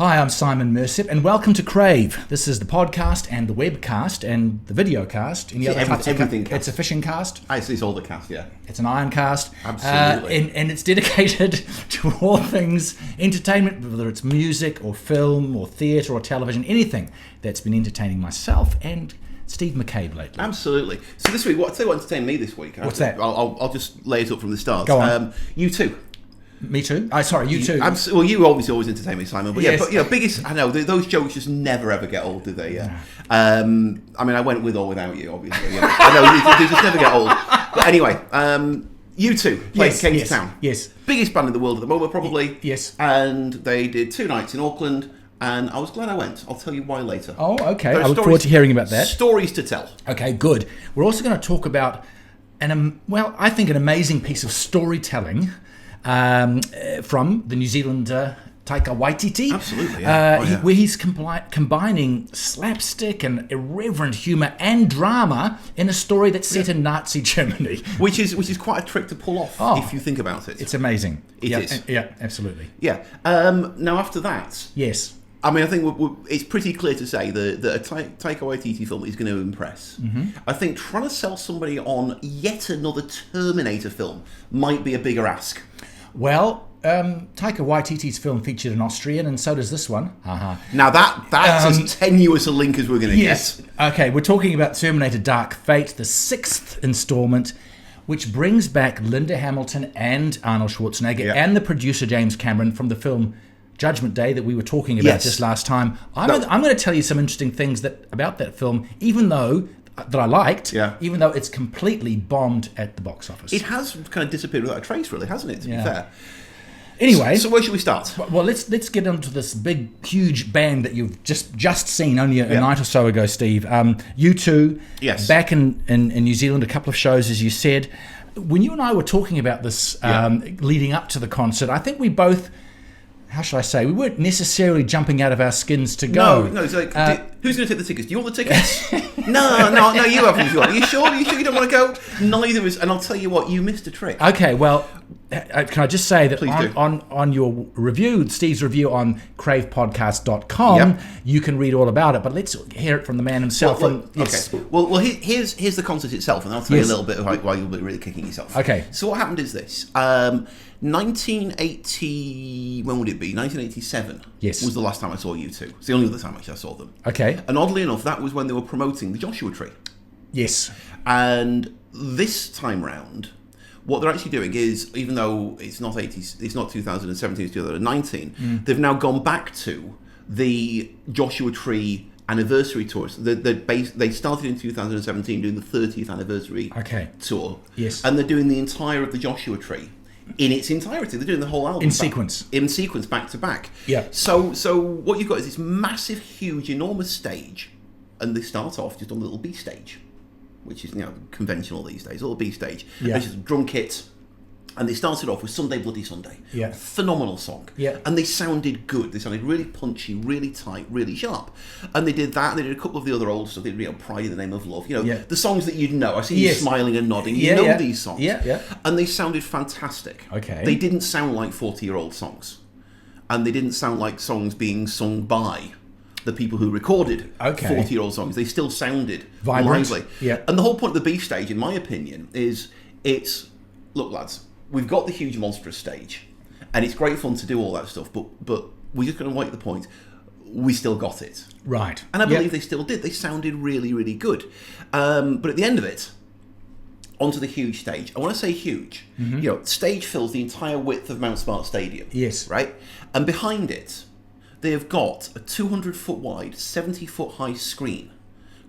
Hi, I'm Simon Mersip, and welcome to Crave. This is the podcast and the webcast and the videocast. Any other types of everything cast. It's a fishing cast. It's all the cast, yeah. It's an iron cast. Absolutely. And it's dedicated to all things entertainment, whether it's music or film or theatre or television, anything that's been entertaining myself and Steve McCabe lately. Absolutely. So this week, I'll tell you what entertained me this week. What's that? I'll just lay it up from the start. Go on. U2. Me too? Sorry, you too. Well, you obviously always entertain me, Simon. But yes. Yeah, but biggest. I know those jokes just never ever get old, do they? Yeah. I mean, I went with or without you, obviously. Yeah. I know they just never get old. But anyway, U2 came to town. Yes. Biggest band in the world at the moment, probably. Yes. And they did 2 nights in Auckland, and I was glad I went. I'll tell you why later. Oh, okay. I look forward to hearing about that. Stories to tell. Okay, good. We're also going to talk about I think an amazing piece of storytelling from the New Zealander Taika Waititi. Absolutely, yeah. Where he's combining slapstick and irreverent humour and drama in a story that's set in Nazi Germany. Which is quite a trick to pull off if you think about it. It's amazing. It is. Yeah, absolutely. Yeah. Now after that... Yes. I think it's pretty clear to say that a Taika Waititi film is going to impress. Mm-hmm. I think trying to sell somebody on yet another Terminator film might be a bigger ask. Well, Taika Waititi's film featured an Austrian, and so does this one. Now that's as tenuous a link as we're going to get. Okay, we're talking about Terminator Dark Fate, the 6th installment, which brings back Linda Hamilton and Arnold Schwarzenegger and the producer James Cameron from the film Judgment Day that we were talking about just last time. I'm going to tell you some interesting things about that film, even though I liked, even though it's completely bombed at the box office. It has kind of disappeared without a trace, really, hasn't it, to be fair? Anyway, so where should we start? Well, let's get into this big, huge band that you've just seen only a night or so ago, Steve. U2, back in New Zealand, a couple of shows, as you said. When you and I were talking about this leading up to the concert, I think we both... How should I say? We weren't necessarily jumping out of our skins to go. No. It's like, who's going to take the tickets? Do you want the tickets? no. You have them if you want. Are you sure you don't want to go? Neither of us. And I'll tell you what, you missed a trick. Okay, well, can I just say that on your review, Steve's review on cravepodcast.com, you can read all about it. But let's hear it from the man himself. Well, here's the concert itself, and I'll tell you a little bit of why you'll be really kicking yourself. Okay. So what happened is this. 1980, when would it be? 1987 was the last time I saw U2. It's the only other time actually I saw them. Okay. And oddly enough, that was when they were promoting the Joshua Tree. Yes. And this time round, what they're actually doing is, even though it's not 2017, it's 2019, they've now gone back to the Joshua Tree anniversary tours. They started in 2017 doing the 30th anniversary tour. Yes. And they're doing the entire of the Joshua Tree in its entirety. They're doing the whole album in sequence, back to back. Yeah. So what you've got is this massive, huge, enormous stage, and they start off just on a little B stage, which is conventional these days. A little B stage. Yeah. There's just a drum kit, and they started off with Sunday Bloody Sunday. Yeah. Phenomenal song. Yeah. And they sounded good. They sounded really punchy, really tight, really sharp. And they did that. And they did a couple of the other old stuff. They did Pride in the Name of Love. The songs that you'd know. I see you smiling and nodding. You know these songs. Yeah. And they sounded fantastic. Okay. They didn't sound like 40-year-old songs. And they didn't sound like songs being sung by the people who recorded 40-year-old songs. They still sounded vibrant. lively. Yeah. And the whole point of the B stage, in my opinion, is look, lads, we've got the huge monstrous stage, and it's great fun to do all that stuff, but we're just going to make the point, we still got it. Right. And I believe they still did. They sounded really, really good. But at the end of it, onto the huge stage. I want to say huge. Mm-hmm. Stage fills the entire width of Mount Smart Stadium. Yes. Right? And behind it, they have got a 200-foot wide, 70-foot high screen,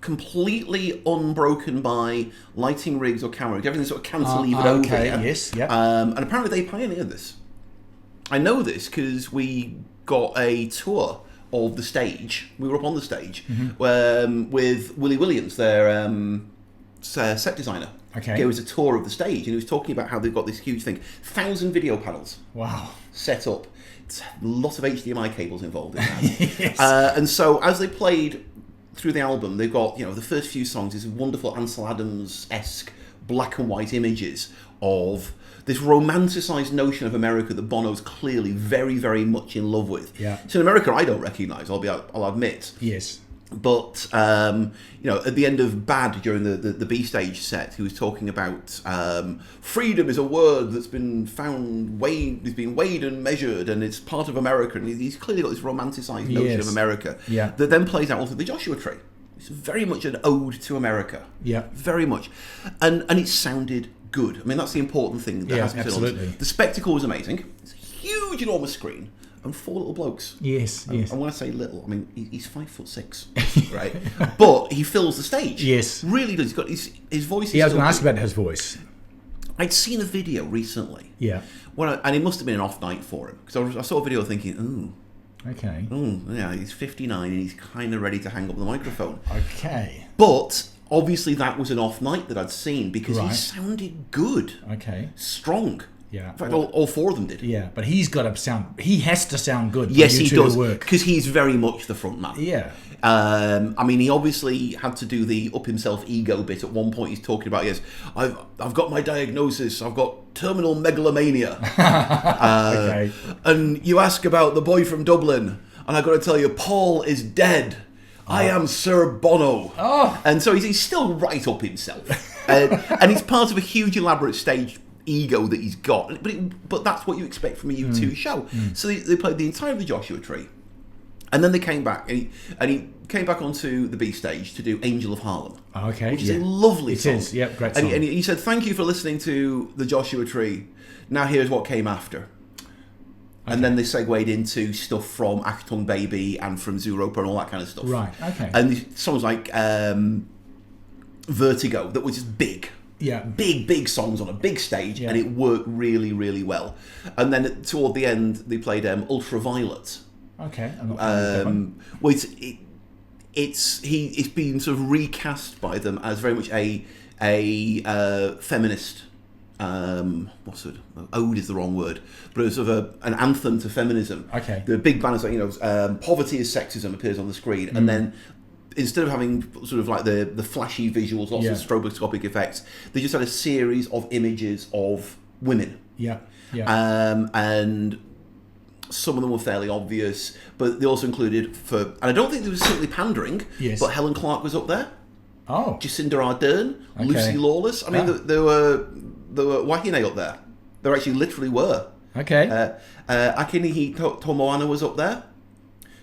completely unbroken by lighting rigs or camera rigs. Everything's sort of cantilevered over there. Yes, yeah. And apparently they pioneered this. I know this because we got a tour of the stage. We were up on the stage with Willie Williams, their set designer. Okay. Gave us a tour of the stage, and he was talking about how they've got this huge thing, 1,000 video panels. Wow. Set up. It's a lot of HDMI cables involved in that. Yes. And so as they played through the album, they've got, the first few songs is wonderful Ansel Adams-esque black and white images of this romanticized notion of America that Bono's clearly very, very much in love with. Yeah. So in America, I don't recognise, I'll admit. Yes. But, at the end of Bad, during the B-stage set, he was talking about freedom is a word that's been weighed and measured, and it's part of America. And he's clearly got this romanticised notion of America that then plays out all through the Joshua Tree. It's very much an ode to America. Yeah. Very much. And it sounded good. I mean, that's the important thing that has to be said. Absolutely. The spectacle was amazing. It's a huge, enormous screen. And 4 little blokes. Yes. And when I say little, I mean he's 5'6", right? But he fills the stage. Yes, really does. He's got his voice. Yeah, I was going to ask about his voice. I'd seen a video recently. Yeah. And it must have been an off night for him, because I saw a video thinking, ooh, okay, yeah, he's 59 and he's kind of ready to hang up the microphone. Okay. But obviously that was an off night that I'd seen, because he sounded good. Okay. Strong. Yeah. In fact, all 4 of them did. Yeah, but he has to sound good. Yes, he does, because he's very much the front man. Yeah. I mean, he obviously had to do the up himself ego bit. At one point, he's talking about, yes, I've got my diagnosis. I've got terminal megalomania. Okay. And you ask about the boy from Dublin, and I've got to tell you, Paul is dead. I am Sir Bono. Oh. And so he's still right up himself. And he's part of a huge, elaborate stage ego that he's got, but that's what you expect from a U2 show. So they played the entire of the Joshua Tree, and then they came back, and he came back onto the B stage to do Angel of Harlem. Okay, which is a lovely song. It is, yep, great song. And he said, "Thank you for listening to the Joshua Tree. Now here's what came after." Okay. And then they segued into stuff from Achtung Baby and from Zooropa and all that kind of stuff. Right. Okay. And songs like Vertigo, that was just big. Yeah. Big songs on a big stage, and it worked really, really well. And then toward the end, they played Ultraviolet. Okay. I'm not familiar with that one. It's been sort of recast by them as very much a feminist. Ode is the wrong word, but it was sort of an anthem to feminism. Okay. The big banners like poverty is sexism appears on the screen, and then, instead of having sort of like the flashy visuals, lots of stroboscopic effects, they just had a series of images of women. Yeah. And some of them were fairly obvious, but they also included and I don't think they were simply pandering, but Helen Clark was up there. Oh. Jacinda Ardern, Lucy Lawless. I mean, there were Wahine up there. There actually literally were. Okay. Akinihi Tomoana was up there.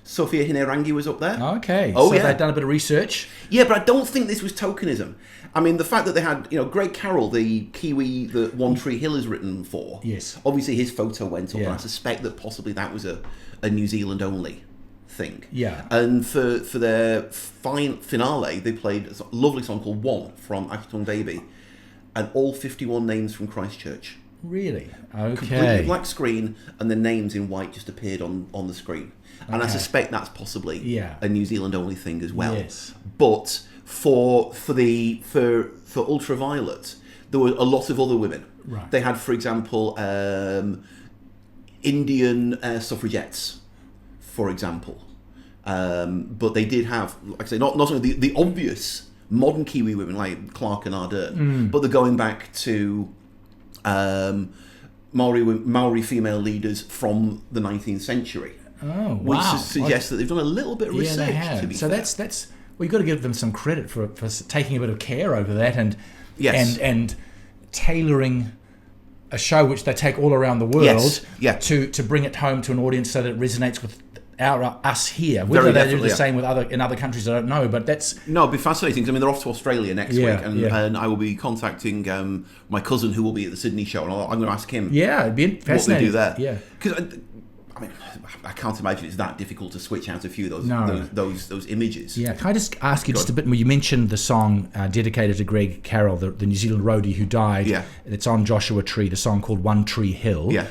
Sophia Hinerangi was up there. Okay. Oh, so yeah. they'd done a bit of research. Yeah, but I don't think this was tokenism. I mean, the fact that they had, Greg Carroll, the Kiwi that One Tree Hill is written for. Yes. Obviously, his photo went up, and I suspect that possibly that was a New Zealand only thing. Yeah. And for their finale, they played a lovely song called One from Achtung Baby, and all 51 names from Christchurch. Really? Okay. Completely black screen, and the names in white just appeared on the screen. And I suspect that's possibly a New Zealand only thing as well. Yes. But for Ultraviolet, there were a lot of other women. Right. They had, for example, Indian suffragettes, for example. But they did have, like I say, not only the obvious modern Kiwi women like Clark and Ardern, but they're going back to Maori female leaders from the 19th century. Oh, wow. Which suggests that they've done a little bit of research. Yeah, they have. To be so fair. that's well, you've got to give them some credit for taking a bit of care over that and tailoring a show which they take all around the world to bring it home to an audience so that it resonates with us here. Whether they do the same in other countries, I don't know, but that's... No, it'd be fascinating, because I mean, they're off to Australia next week, and I will be contacting my cousin who will be at the Sydney show, and I'm going to ask him it'd be fascinating. what they do there. Yeah. Because, I mean, I can't imagine it's that difficult to switch out a few of those images. Yeah, can I just ask you just a bit more? You mentioned the song dedicated to Greg Carroll, the New Zealand roadie who died. Yeah. It's on Joshua Tree, the song called One Tree Hill. Yeah.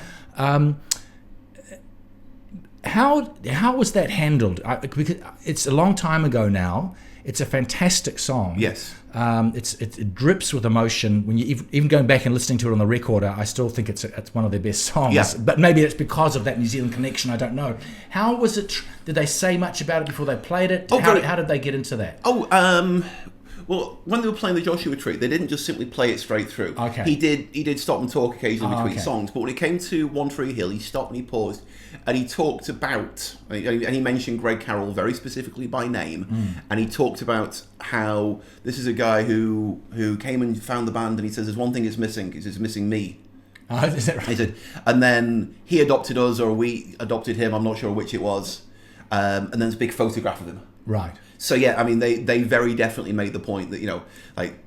How was that handled? Because it's a long time ago now. It's a fantastic song. Yes. It drips with emotion. When you even going back and listening to it on the recorder, I still think it's one of their best songs. Yeah. But maybe it's because of that New Zealand connection. I don't know. How was it? Did they say much about it before they played it? How did they get into that? Well, Well, when they were playing the Joshua Tree, they didn't just simply play it straight through. Okay. He did stop and talk occasionally between okay. songs, but when it came to One Tree Hill, he stopped and he paused, and he talked about, and he mentioned Greg Carroll very specifically by name, and he talked about how this is a guy who came and found the band, and he says, there's one thing it's missing, it's missing me. Oh, is that right? He said, and then he adopted us, or we adopted him, I'm not sure which it was, and then there's a big photograph of him. Right. So yeah, I mean, they very definitely made the point that, like,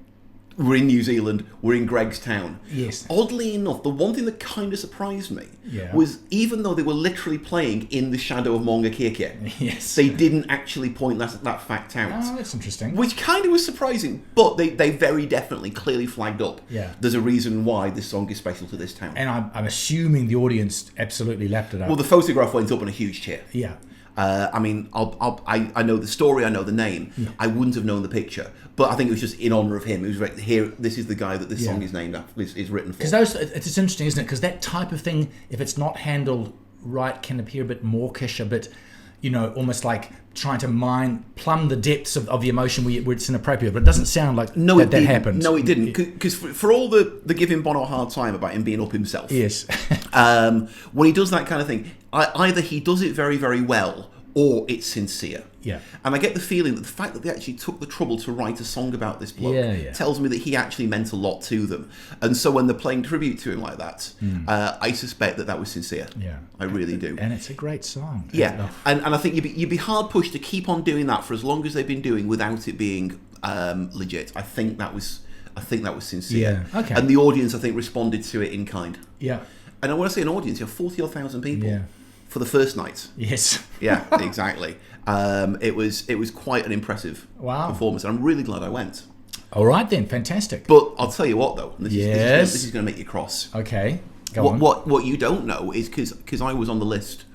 we're in New Zealand, we're in Greg's town. Yes. Oddly enough, the one thing that kind of surprised me Yeah. was, even though they were literally playing in the shadow of Maunga Kea, Yes. they didn't actually point that fact out. Oh, that's interesting. Which kind of was surprising, but they very definitely clearly flagged up. Yeah. There's a reason why this song is special to this town. And I'm assuming the audience absolutely lapped it up. Well, the photograph went up on a huge cheer. Yeah. I mean, I know the story, I know the name. Yeah. I wouldn't have known the picture, but I think it was just in honour of him. It was right here. This is the guy that this song is named after, is written for. Because it's interesting, isn't it? Because that type of thing, if it's not handled right, can appear a bit mawkish, a bit, almost like trying to plumb the depths of the emotion where it's inappropriate. But it doesn't sound like that happened. No, it didn't. Because for all the giving Bono a hard time about him being up himself. Yes. When he does that kind of thing, either he does it very, very well, or it's sincere. Yeah. And I get the feeling that the fact that they actually took the trouble to write a song about this bloke tells me that he actually meant a lot to them. And so when they're playing tribute to him like that, I suspect that was sincere. Yeah. I really do. And it's a great song. Yeah. And I think you'd be hard pushed to keep on doing that for as long as they've been doing without it being legit. I think that was sincere. Yeah. Okay. And the audience, I think, responded to it in kind. Yeah. And I want to say an audience, you have 40,000 people. Yeah. For the first night. Yes. Yeah, exactly. It was quite an impressive performance, and I'm really glad I went. All right then, fantastic. But I'll tell you what, though, and this is going to make you cross. Okay, go on. What you don't know is because I was on the list,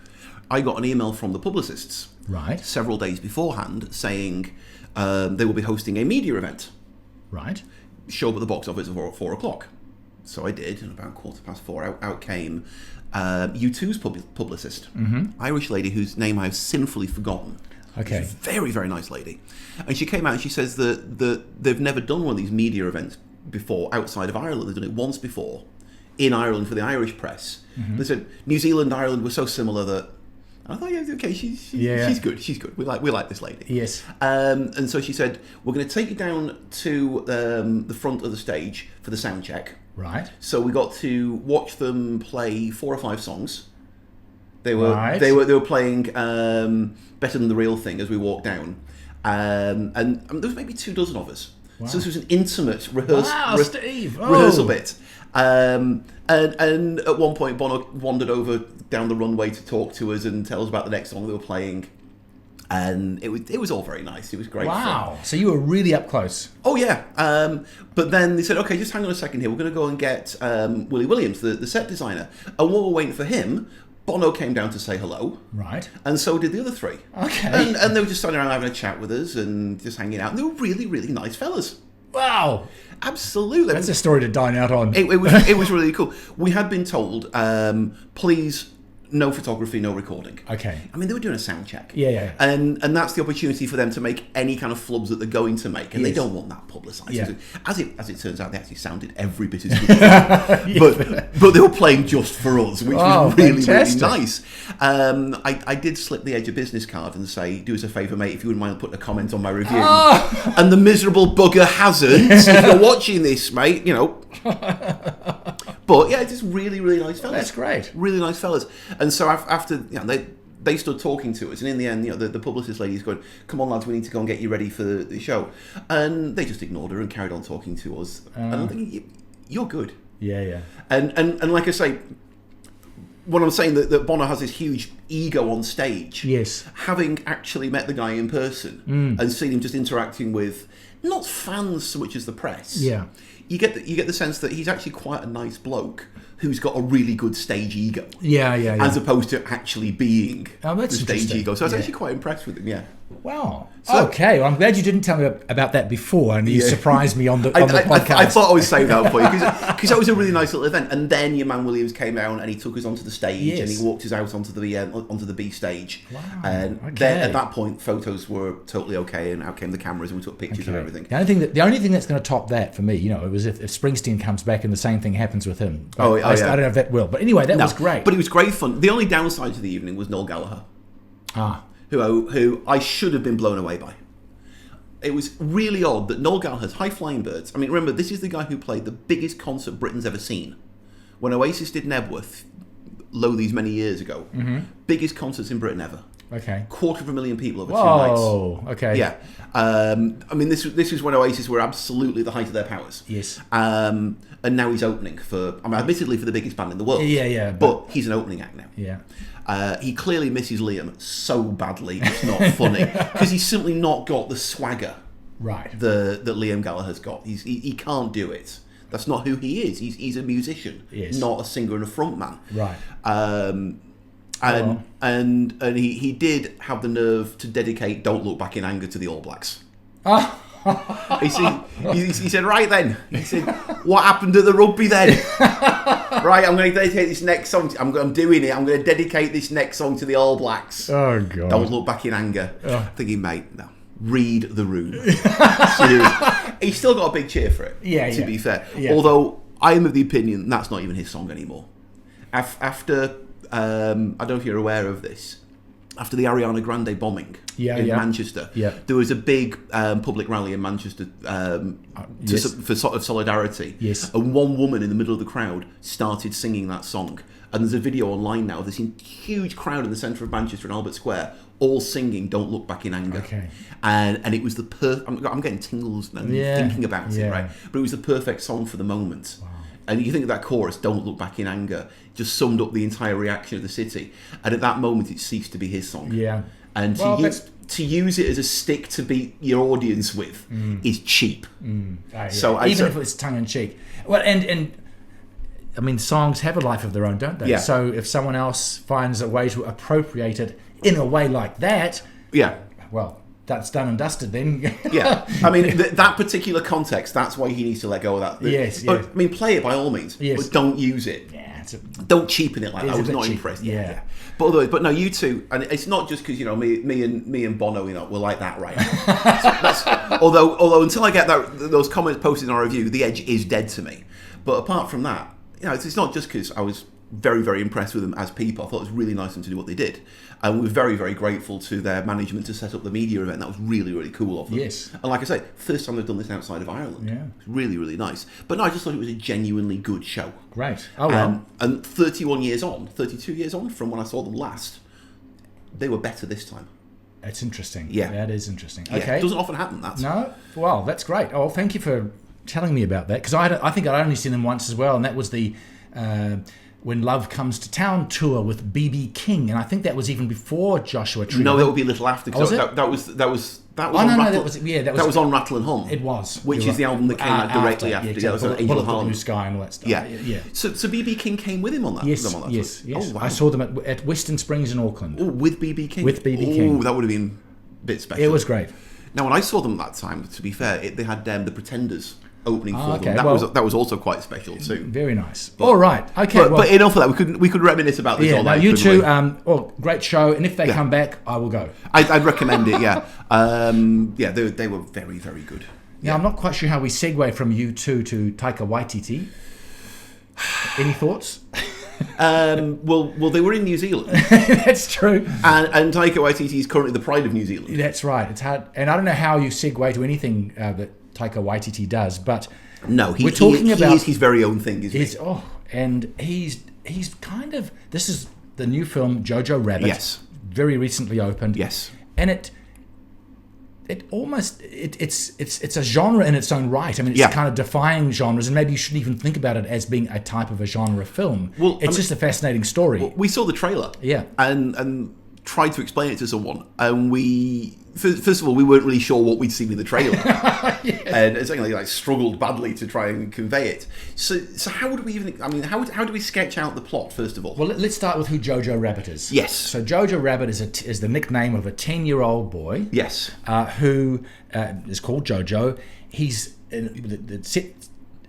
I got an email from the publicists several days beforehand saying they will be hosting a media event. Right. Show up at the box office at 4 o'clock. So I did, and about 4:15 out came U2's publicist, Irish lady whose name I've sinfully forgotten. Okay. She's a very, very nice lady. And she came out and she says that they've never done one of these media events before outside of Ireland. They've done it once before in Ireland for the Irish press. They said New Zealand, Ireland were so similar that I thought, yeah, okay, she's good. She's good. We like this lady. Yes. And so she said, we're going to take you down to the front of the stage for the sound check. Right. So we got to watch them play 4 or 5 songs. They were playing Better Than the Real Thing as we walked down, and there was maybe 24 of us. Wow. So this was an intimate rehearsal bit. And at one point, Bono wandered over down the runway to talk to us and tell us about the next song they were playing. And it was all very nice. It was great fun. So you were really up close. Oh, yeah. But then they said, okay, just hang on a second here. We're going to go and get Willie Williams, the set designer. And while we're waiting for him, Bono came down to say hello. Right. And so did the other 3. Okay. And they were just standing around having a chat with us and just hanging out. And they were really, really nice fellas. Wow. Absolutely. That's a story to dine out on. It was really cool. We had been told, please... no photography, no recording. Okay. I mean, they were doing a sound check. Yeah. And that's the opportunity for them to make any kind of flubs that they're going to make, and they don't want that publicised. Yeah. As it turns out, they actually sounded every bit as good. But they were playing just for us, which was really, fantastic. Really nice. I did slip the Edge of Business card and say, do us a favour, mate, if you wouldn't mind putting a comment on my review. Oh. And the miserable bugger hasn't. If you're watching this, mate, But yeah, just really, really nice fellas. That's great. Really nice fellas. And so after they stood talking to us, and in the end, the publicist lady's going, "Come on, lads, we need to go and get you ready for the show." And they just ignored her and carried on talking to us. And I'm thinking, you're good. Yeah. And like I say, when I'm saying that Bono has this huge ego on stage, yes, having actually met the guy in person and seen him just interacting with not fans so much as the press, you get the sense that he's actually quite a nice bloke who's got a really good stage ego. Yeah. As opposed to actually being the stage ego. So I was actually quite impressed with him, Wow. So, okay, well, I'm glad you didn't tell me about that before, and you surprised me on the podcast. I thought I would say that for you, because that was a really nice little event. And then your man Williams came down and he took us onto the stage, and he walked us out onto the B stage. Wow. And then at that point, photos were totally okay, and out came the cameras and we took pictures of everything. The only thing that's going to top that for me, it was if Springsteen comes back and the same thing happens with him. But I don't know if that will. But anyway, that was great. But it was great fun. The only downside to the evening was Noel Gallagher, who I should have been blown away by. It was really odd that Noel Gallagher's High Flying Birds. I mean, remember, this is the guy who played the biggest concert Britain's ever seen. When Oasis did Nebworth, these many years ago, biggest concerts in Britain ever. Okay. 250,000 people over 2 nights. Oh, okay. Yeah. I mean, this was when Oasis were absolutely at the height of their powers. Yes. And now he's opening for, admittedly for the biggest band in the world. Yeah. But he's an opening act now. Yeah. He clearly misses Liam so badly, it's not funny. Because he's simply not got the swagger that Liam Gallagher's got. He can't do it. That's not who he is. He's a musician, not a singer and a frontman. Right. And he did have the nerve to dedicate "Don't Look Back in Anger" to the All Blacks. He said, right then, he said, what happened to the rugby then? Right, I'm going to dedicate this next song. I'm doing it. I'm going to dedicate this next song to the All Blacks. Oh God! Don't look back in anger. Thinking, mate, no. Read the room. Seriously. He's still got a big cheer for it. To be fair, although I am of the opinion that's not even his song anymore. After I don't know if you're aware of this. After the Ariana Grande bombing in Manchester, there was a big public rally in Manchester for sort of solidarity. Yes. And one woman in the middle of the crowd started singing that song. And there's a video online now of this huge crowd in the centre of Manchester in Albert Square, all singing "Don't Look Back in Anger." Okay. And it was the I'm getting tingles now thinking about it, right? But it was the perfect song for the moment. Wow. And you think of that chorus, "Don't Look Back in Anger," just summed up the entire reaction of the city. And at that moment, it ceased to be his song. Yeah. And to use it as a stick to beat your audience with is cheap. So even if it's tongue in cheek. Well, and I mean, songs have a life of their own, don't they? Yeah. So if someone else finds a way to appropriate it in a way like that, well, that's done and dusted then. I mean, that particular context, that's why he needs to let go of that. Yes. I mean, play it by all means, but don't use it. Yeah, don't cheapen it like that. I was not cheap. Impressed. Yeah. But no, you two, and it's not just because me and Bono, we're like that right now. although until I get those comments posted in our review, The Edge is dead to me. But apart from that, it's not just because I was very, very impressed with them as people. I thought it was really nice of them to do what they did. And we're very, very grateful to their management to set up the media event. That was really, really cool of them. Yes. And like I say, first time they've done this outside of Ireland. Yeah. It's really, really nice. But no, I just thought it was a genuinely good show. Great. Oh, well. And 32 years on from when I saw them last, they were better this time. That's interesting. Yeah. That is interesting. Okay. Yeah, it doesn't often happen, No? Well, that's great. Oh, thank you for telling me about that. Because I think I'd only seen them once as well, and that was the When Love Comes to Town tour with B.B. King, and I think that was even before Joshua Tree. No, that would be a little after. Was it? That was that was on Rattle and Hum. It was, which is the album that came out directly after. Yeah, was Angel of Harlem, Blue Sky, and all that stuff. Yeah. So B.B. King came with him on that. Yes. Oh, wow. I saw them at Western Springs in Auckland. Oh, with B.B. King. With B.B. King. Oh, that would have been a bit special. It was great. Now, when I saw them that time, to be fair, they had The Pretenders opening for them. That was also quite special too. Very nice. All right. Okay. But enough of that. We could reminisce about this all night. You two. Great show. And if they come back, I will go. I'd recommend it. Yeah. They were very, very good. Yeah. I'm not quite sure how we segue from U2 to Taika Waititi. Any thoughts? Well, they were in New Zealand. That's true. And Taika Waititi is currently the pride of New Zealand. That's right. It's hard, and I don't know how you segue to anything that Taika Waititi does, but no, we're talking about his very own thing, isn't he? And he's kind of, this is the new film Jojo Rabbit. Yes. Very recently opened. Yes. And it's a genre in its own right. I mean, it's kind of defying genres, and maybe you shouldn't even think about it as being a type of a genre film. Well, it's just a fascinating story. Well, we saw the trailer. Yeah. And tried to explain it to someone, and first of all, we weren't really sure what we'd seen in the trailer. Yes. And it's like struggled badly to try and convey it. So how would we even? I mean, how do we sketch out the plot first of all? Well, let's start with who Jojo Rabbit is. Yes. So Jojo Rabbit is the nickname of a 10-year-old boy. Yes. Who is called Jojo. He's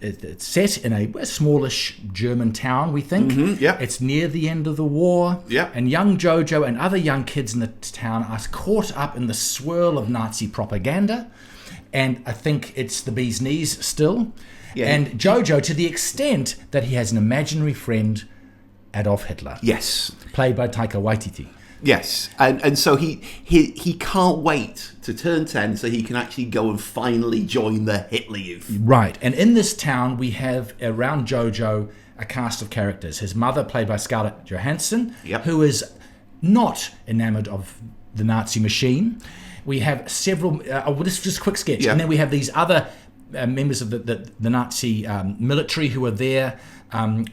it's set in a smallish German town, we think. Yeah. It's near the end of the war. Yeah. And young Jojo and other young kids in the town are caught up in the swirl of Nazi propaganda. And I think it's the bee's knees still. Yeah. And Jojo, to the extent that he has an imaginary friend, Adolf Hitler. Yes. Played by Taika Waititi. Yes, and so he can't wait to turn 10 so he can actually go and finally join the Hitler Youth. Right, and in this town we have around Jojo a cast of characters. His mother, played by Scarlett Johansson, Yep. who is not enamoured of the Nazi machine. We have several. This is just a quick sketch, Yeah. and then we have these other members of the Nazi military who are there.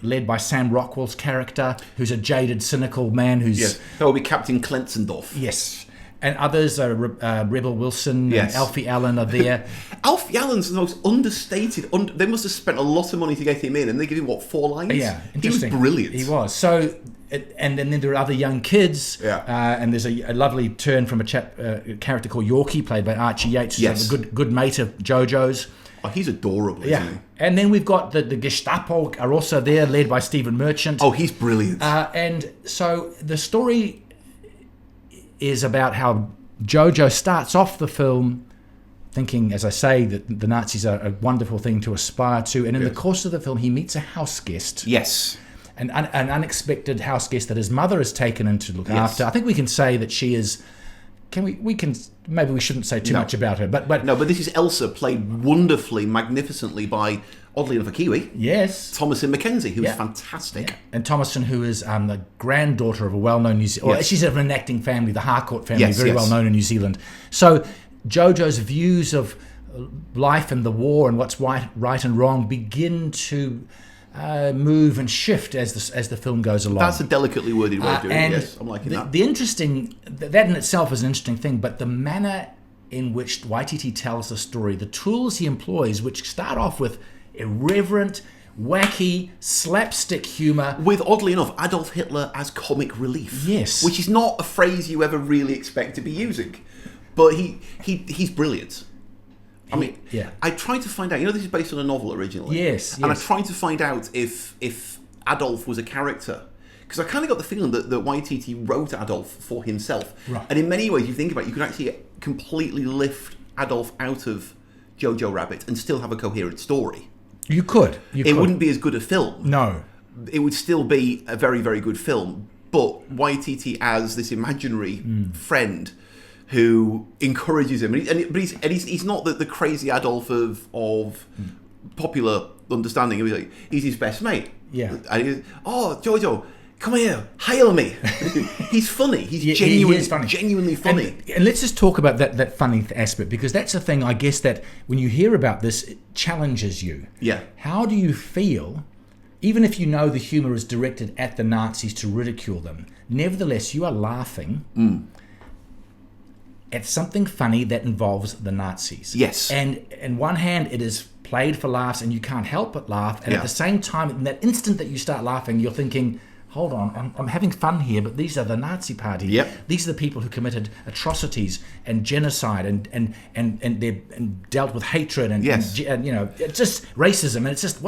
Led by Sam Rockwell's character, who's a jaded, cynical man who's... Yes, that will be Captain Klenzendorf. Yes. And others are Rebel Wilson Yes. and Alfie Allen are there. Alfie Allen's the most understated... they must have spent a lot of money to get him in, and they give him, 4 lines? Yeah, He was interesting. brilliant. He was. So, and then there are other young kids. Yeah. And there's a lovely turn from a character called Yorkie, played by Archie Yates, who's Yes. a good mate of Jojo's. Oh, he's adorable, isn't he? And then we've got the Gestapo are also there, led by Stephen Merchant. Oh, he's brilliant. And so the story is about how Jojo starts off the film thinking, as I say, that the Nazis are a wonderful thing to aspire to. And in the course of the film, he meets a house guest. Yes. An unexpected house guest that his mother has taken in to look Yes. after. I think we can say that she is... maybe we shouldn't say too much about her, but No, but this is Elsa, played wonderfully, magnificently by, oddly enough, a Kiwi, yes, Thomasin McKenzie, who's Yeah. fantastic. and Thomason, who is the granddaughter of a well-known New Zealand, Yes. she's of an acting family, the Harcourt family, Yes, very yes. well known in New Zealand. So Jojo's views of life and the war and what's right and wrong begin to move and shift as the film goes along. That's a delicately worded way of doing and it, yes. I'm liking that. The interesting, that in itself is an interesting thing, but the manner in which Waititi tells the story, the tools he employs, which start off with irreverent, wacky, slapstick humour. With, oddly enough, Adolf Hitler as comic relief. Yes. Which is not a phrase you ever really expect to be using. But he's brilliant. I mean, yeah. I tried to find out, this is based on a novel originally. Yes, And I yes. tried to find out if Adolf was a character. Because I kind of got the feeling that Waititi wrote Adolf for himself. Right. And in many ways, you think about it, you could actually completely lift Adolf out of Jojo Rabbit and still have a coherent story. You could. It wouldn't be as good a film. No. It would still be a very, very good film. But Waititi as this imaginary friend who encourages him, but he's not the crazy Adolf of popular understanding. He's his best mate. Yeah. And he's, Jojo, come here, hail me. He's funny. He's genuinely funny. And let's just talk about that funny aspect, because that's the thing, I guess, that when you hear about this, it challenges you. Yeah. How do you feel, even if you know the humour is directed at the Nazis to ridicule them, nevertheless you are laughing at something funny that involves the Nazis. Yes. And on one hand, it is played for laughs and you can't help but laugh. And at the same time, in that instant that you start laughing, you're thinking, hold on, I'm having fun here, but these are the Nazi party. Yep. These are the people who committed atrocities and genocide and they're dealt with hatred and just racism. And it's just,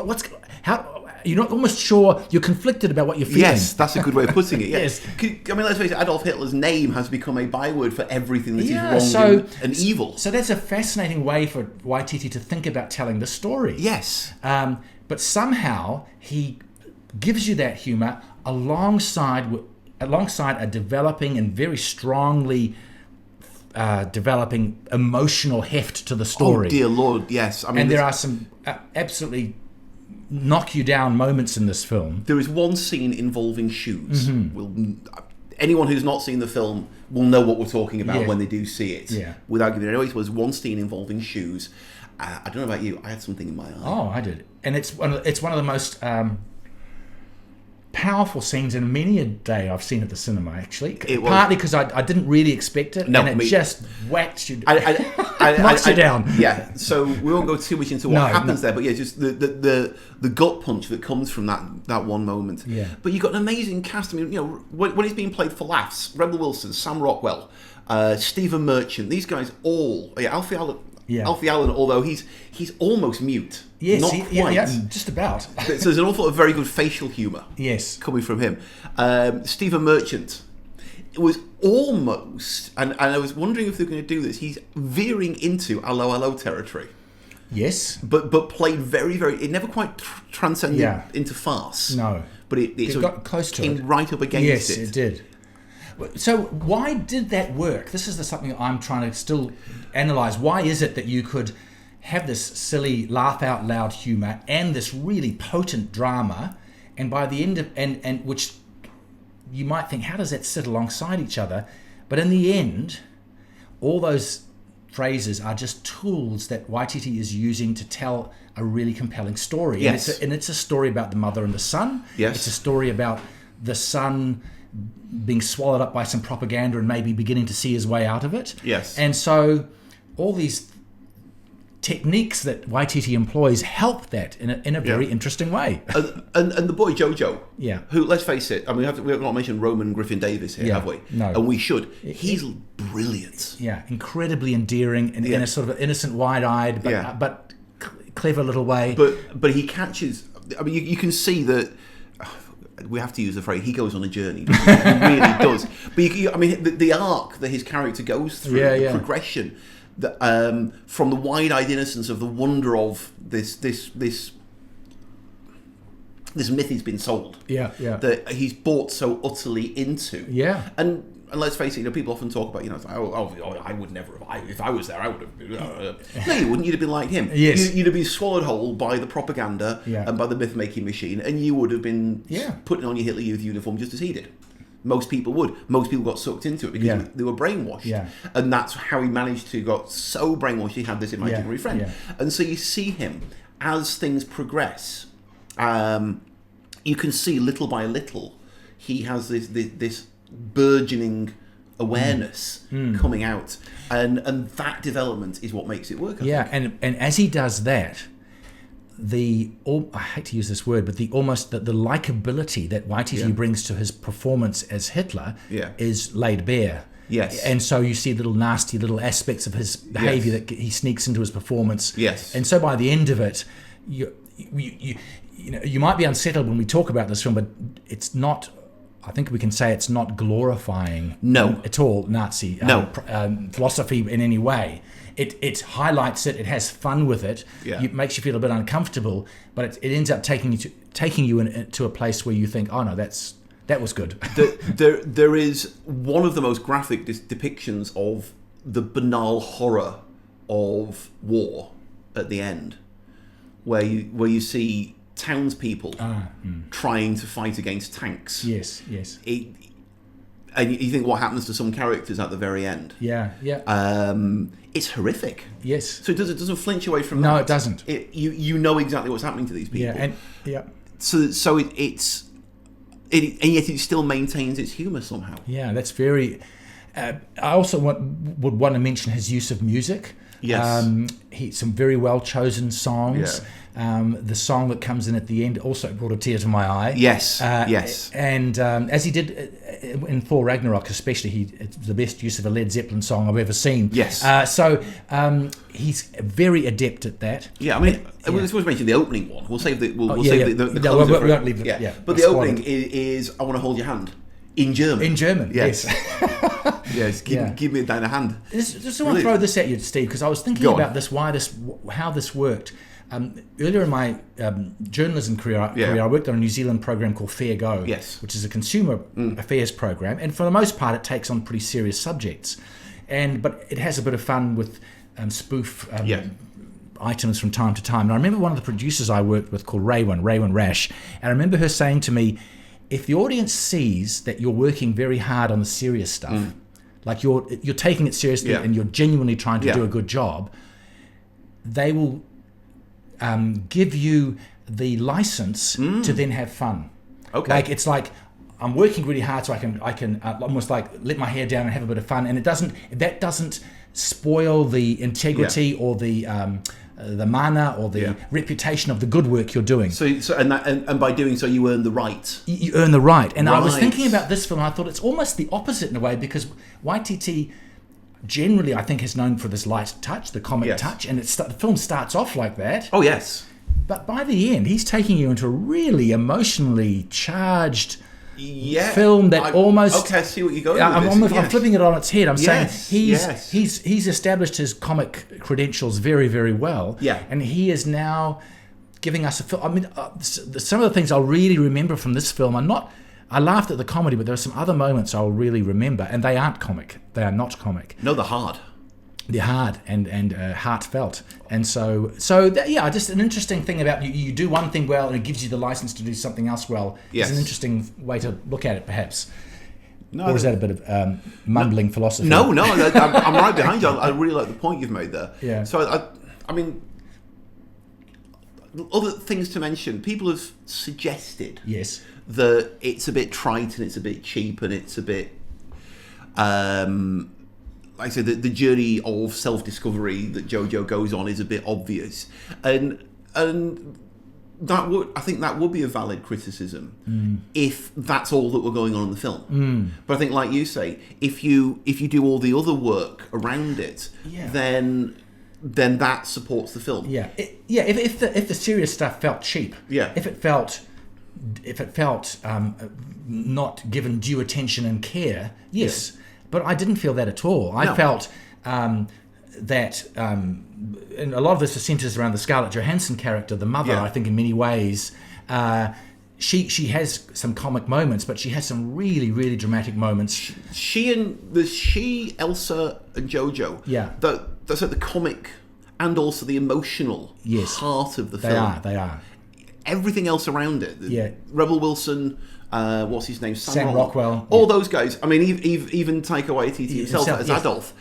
how... You're not almost sure, you're conflicted about what you're feeling. Yes, that's a good way of putting it. Yes. I mean, let's face it, Adolf Hitler's name has become a byword for everything that is wrong and evil. So that's a fascinating way for Waititi to think about telling the story. Yes. But somehow he gives you that humour alongside a developing and very strongly developing emotional heft to the story. Oh, dear Lord, yes. I mean, and there are some absolutely knock you down moments in this film. There is one scene involving shoes. Anyone who's not seen the film will know what we're talking about when they do see it. Yeah. Without giving it away, there was one scene involving shoes. I don't know about you, I had something in my eye. Oh, I did. And it's one of the most powerful scenes in many a day I've seen at the cinema, actually. Partly because I didn't really expect it, and it just whacks you, knocks you down. Yeah, so we won't go too much into what happens there, but yeah, just the gut punch that comes from that one moment. Yeah. But you've got an amazing cast. I mean, when it's being played for laughs, Rebel Wilson, Sam Rockwell, Stephen Merchant, these guys all, Alfie Alfie Allen, although he's almost mute. Yes, not quite. just about. So there's an awful lot of very good facial humour. Yes, coming from him. Stephen Merchant. It was almost, and I was wondering if they're going to do this. He's veering into Allo Allo territory. Yes, but played very, very. It never quite transcended into farce. No, but it got close to it. Came right up against it. Yes, it did. So why did that work? This is something I'm trying to still analyse. Why is it that you could have this silly laugh out loud humour and this really potent drama, and by the end of and which you might think, how does that sit alongside each other? But in the end, all those phrases are just tools that Waititi is using to tell a really compelling story. Yes. And it's a story about the mother and the son. Yes. It's a story about the son being swallowed up by some propaganda and maybe beginning to see his way out of it. Yes. And so all these techniques that Waititi employs help that in a very interesting way. And the boy Jojo, Yeah. who, let's face it, I mean, we have not mentioned Roman Griffin Davis here, have we? No. And we should. He's brilliant. Yeah, incredibly endearing in a sort of innocent, wide-eyed, but clever little way. But he catches. I mean, you can see that. We have to use the phrase. He goes on a journey. He really does. But I mean, the arc that his character goes through, the progression, from the wide-eyed innocence of the wonder of this myth he's been sold. That he's bought so utterly into. Yeah. And let's face it, people often talk about, it's like, I would never have. If I was there, I would have. No, you wouldn't. You'd have been like him. Yes. You'd have been swallowed whole by the propaganda and by the myth-making machine, and you would have been putting on your Hitler Youth uniform just as he did. Most people would. Most people got sucked into it because they were brainwashed. Yeah. And that's how he managed to got so brainwashed he had this imaginary friend. Yeah. And so you see him, as things progress, you can see little by little, he has this burgeoning awareness coming out. And that development is what makes it work, I think. And as he does that, I hate to use this word, but the likability that Waititi brings to his performance as Hitler is laid bare. Yes. And so you see nasty little aspects of his behaviour that he sneaks into his performance. Yes. And so by the end of it, you might be unsettled when we talk about this film, but it's not. I think we can say it's not glorifying at all Nazi philosophy in any way. It highlights it. It has fun with it. Yeah. It makes you feel a bit uncomfortable, but it ends up taking you into a place where you think, oh no, that was good. There is one of the most graphic depictions of the banal horror of war at the end, where you see townspeople trying to fight against tanks. Yes. And you think, what happens to some characters at the very end? Yeah. It's horrific. Yes. So it doesn't flinch away from that. No, it doesn't. You know exactly what's happening to these people. So it's and yet it still maintains its humour somehow. Yeah, that's very. I also would want to mention his use of music. Yes. Some very well chosen songs. Yeah. The song that comes in at the end also brought a tear to my eye. Yes. And as he did in Thor Ragnarok, especially, it's the best use of a Led Zeppelin song I've ever seen. Yes. So he's very adept at that. Yeah, I mean, we're supposed to mention the opening one. We'll save the we won't leave it. Yeah. But the opening is "I Want to Hold Your Hand" in German. In German, yes. Yes, give me that hand. Just want to throw this at you, Steve, because I was thinking about this, how this worked. Earlier in my journalism career, I worked on a New Zealand program called Fair Go, which is a consumer affairs program, and for the most part, it takes on pretty serious subjects, but it has a bit of fun with spoof items from time to time. And I remember one of the producers I worked with called Raywin Rash, and I remember her saying to me, if the audience sees that you're working very hard on the serious stuff, like you're taking it seriously and you're genuinely trying to do a good job, they will give you the license to then have fun. Okay. Like it's like I'm working really hard, so I can almost like let my hair down and have a bit of fun, and that doesn't spoil the integrity or the mana or the reputation of the good work you're doing. So and by doing so, you earn the right. You earn the right. And I was thinking about this film, and I thought it's almost the opposite in a way, because Waititi, generally, I think, is known for this light touch, the comic touch, and the film starts off like that. Oh, yes. But by the end, he's taking you into a really emotionally charged film that almost... Okay, I see what you're going with I'm flipping it on its head. I'm saying he's he's established his comic credentials very, very well. Yeah. And he is now giving us a film. I mean, some of the things I'll really remember from this film are not... I laughed at the comedy, but there are some other moments I'll really remember, and they aren't comic. They are not comic. No, they're hard. They're hard and heartfelt. And so just an interesting thing about you do one thing well and it gives you the license to do something else well. Yes. It's an interesting way to look at it, perhaps. No, or is that a bit of mumbling philosophy? No, I'm right behind you. I really like the point you've made there. Yeah. So, I mean, other things to mention. People have suggested that it's a bit trite and it's a bit cheap and it's a bit... like I said, the journey of self-discovery that Jojo goes on is a bit obvious, and I think that would be a valid criticism if that's all that were going on in the film. But I think, like you say, if you do all the other work around it, then that supports the film. If the serious stuff felt cheap, if it felt not given due attention and care, yes. But I didn't feel that at all. I felt that, and a lot of this centers around the Scarlett Johansson character, the mother. I think in many ways, she has some comic moments, but she has some really, really dramatic moments. She, Elsa, and Jojo. That's like the comic and also the emotional heart of the film. They are. Everything else around it. Rebel Wilson. What's his name? Sam Rockwell. All those guys. I mean, even Taika Waititi himself as Adolf.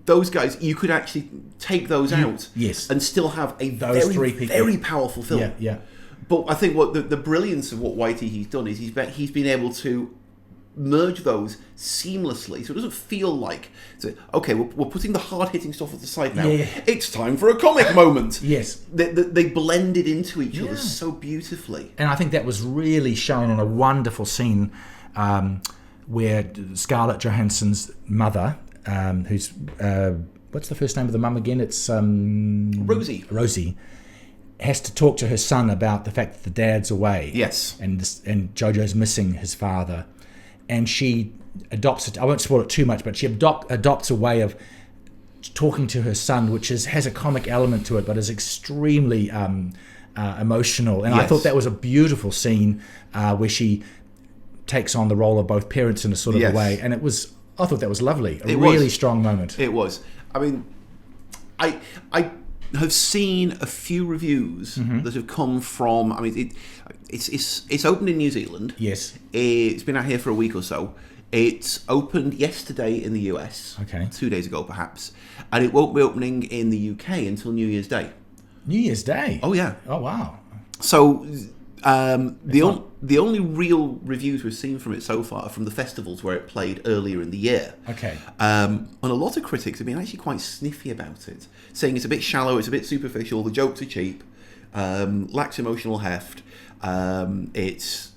Those guys, you could actually take those out and still have a very powerful film. But I think what the brilliance of what Waititi's done is he's been able to merge those seamlessly, so it doesn't feel like okay, we're putting the hard-hitting stuff at the side now. It's time for a comic moment. They blended into each other so beautifully, and I think that was really shown in a wonderful scene where Scarlett Johansson's mother, who's what's the first name of the mum again? It's Rosie. Has to talk to her son about the fact that the dad's away. And Jojo's missing his father. And she adopts it. I won't spoil it too much, but she adopts a way of talking to her son, which has a comic element to it, but is extremely emotional. And I thought that was a beautiful scene where she takes on the role of both parents in a sort of a way. And I thought that was lovely. A really strong moment. It was. I mean, I have seen a few reviews that have come from. I mean, it's opened in New Zealand. It's been out here for a week or so. It's opened yesterday in the US. 2 days ago, perhaps, and it won't be opening in the UK until New Year's Day. New Year's Day. Oh yeah. Oh wow. So the only real reviews we've seen from it so far are from the festivals where it played earlier in the year. And a lot of critics have been actually quite sniffy about it, saying it's a bit shallow, it's a bit superficial, the jokes are cheap, lacks emotional heft, it's